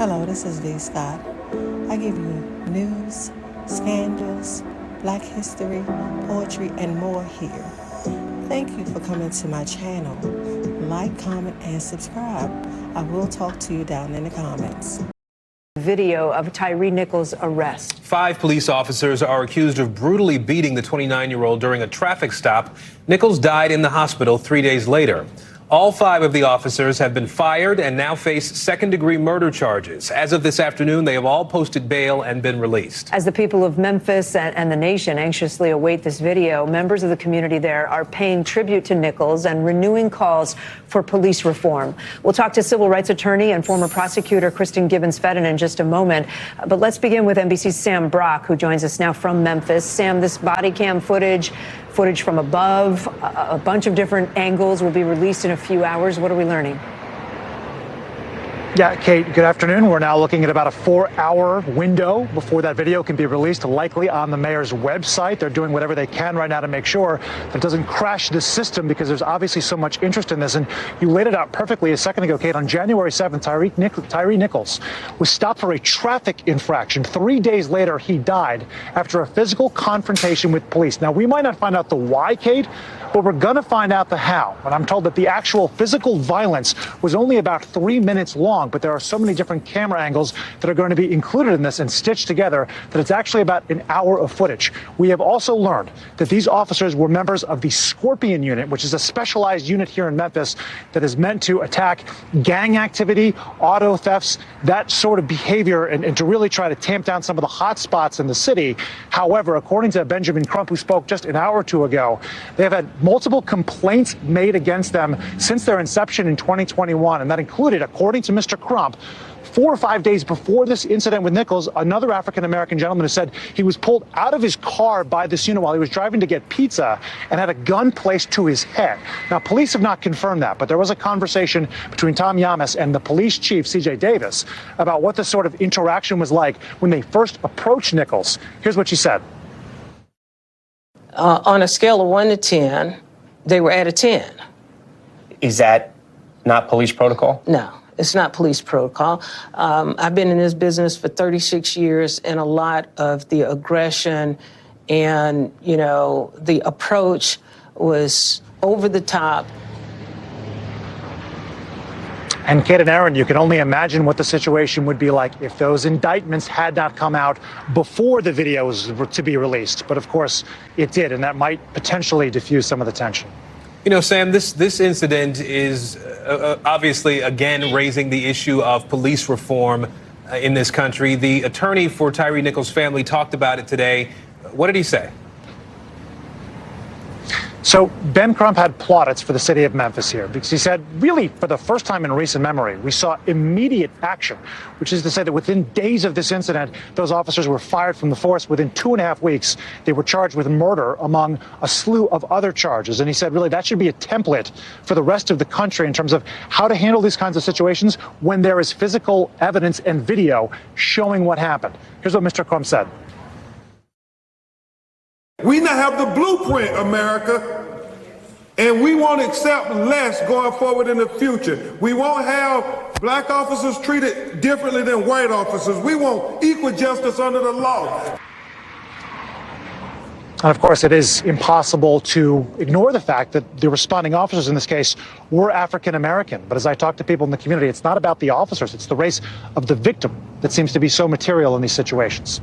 Hello, this is V. Scott. I give you news, scandals, Black history, poetry, and more here. Thank you for coming to my channel. Like, comment, and subscribe. I will talk to you down in the comments. Video of Tyree Nichols' arrest. 5 police officers are accused of brutally beating the 29-year-old during a traffic stop. Nichols died in the hospital 3 days later. All 5 of the officers have been fired and now face second-degree murder charges. As of this afternoon, they have all posted bail and been released. As the people of Memphis and the nation anxiously await this video, members of the community there are paying tribute to Nichols and renewing calls for police reform. We'll talk to civil rights attorney and former prosecutor Kristen Gibbons-Fedden in just a moment. But let's begin with NBC's Sam Brock, who joins us now from Memphis. Sam, this body cam footage from above, a bunch of different angles will be released in a few hours. What are we learning? Yeah, Kate, good afternoon. We're now looking at about a 4-hour window before that video can be released, likely on the mayor's website. They're doing whatever they can right now to make sure that it doesn't crash the system, because there's obviously so much interest in this. And you laid it out perfectly a second ago, Kate. On January 7th, Tyree Nichols was stopped for a traffic infraction. 3 days later, he died after a physical confrontation with police. Now, we might not find out the why, Kate, but we're going to find out the how. And I'm told that the actual physical violence was only about 3 minutes long, but there are so many different camera angles that are going to be included in this and stitched together that it's actually about an hour of footage. We have also learned that these officers were members of the Scorpion Unit, which is a specialized unit here in Memphis that is meant to attack gang activity, auto thefts, that sort of behavior, and to really try to tamp down some of the hot spots in the city. However, according to Benjamin Crump, who spoke just an hour or two ago, they have had multiple complaints made against them since their inception in 2021, and that included, according to Mr. Crump, 4 or 5 days before this incident with Nichols, another African-American gentleman has said he was pulled out of his car by this unit while he was driving to get pizza and had a gun placed to his head. Now, police have not confirmed that, but there was a conversation between Tom Yamas and the police chief, C.J. Davis, about what this sort of interaction was like when they first approached Nichols. Here's what she said. On a scale of 1 to 10, they were at a 10. Is that not police protocol? No, it's not police protocol. I've been in this business for 36 years, and a lot of the aggression and, the approach was over the top. And Kate and Aaron, you can only imagine what the situation would be like if those indictments had not come out before the videos were to be released. But of course, it did, and that might potentially diffuse some of the tension. You know, Sam, this incident is obviously, again, raising the issue of police reform in this country. The attorney for Tyree Nichols' family talked about it today. What did he say? So Ben Crump had plaudits for the city of Memphis here, because he said, really, for the first time in recent memory, we saw immediate action, which is to say that within days of this incident, those officers were fired from the force. Within 2.5 weeks, they were charged with murder, among a slew of other charges. And he said, really, that should be a template for the rest of the country in terms of how to handle these kinds of situations when there is physical evidence and video showing what happened. Here's what Mr. Crump said. We now have the blueprint, America, and we won't accept less going forward in the future. We won't have black officers treated differently than white officers. We want equal justice under the law. And of course, it is impossible to ignore the fact that the responding officers in this case were African American. But as I talk to people in the community, it's not about the officers, it's the race of the victim that seems to be so material in these situations.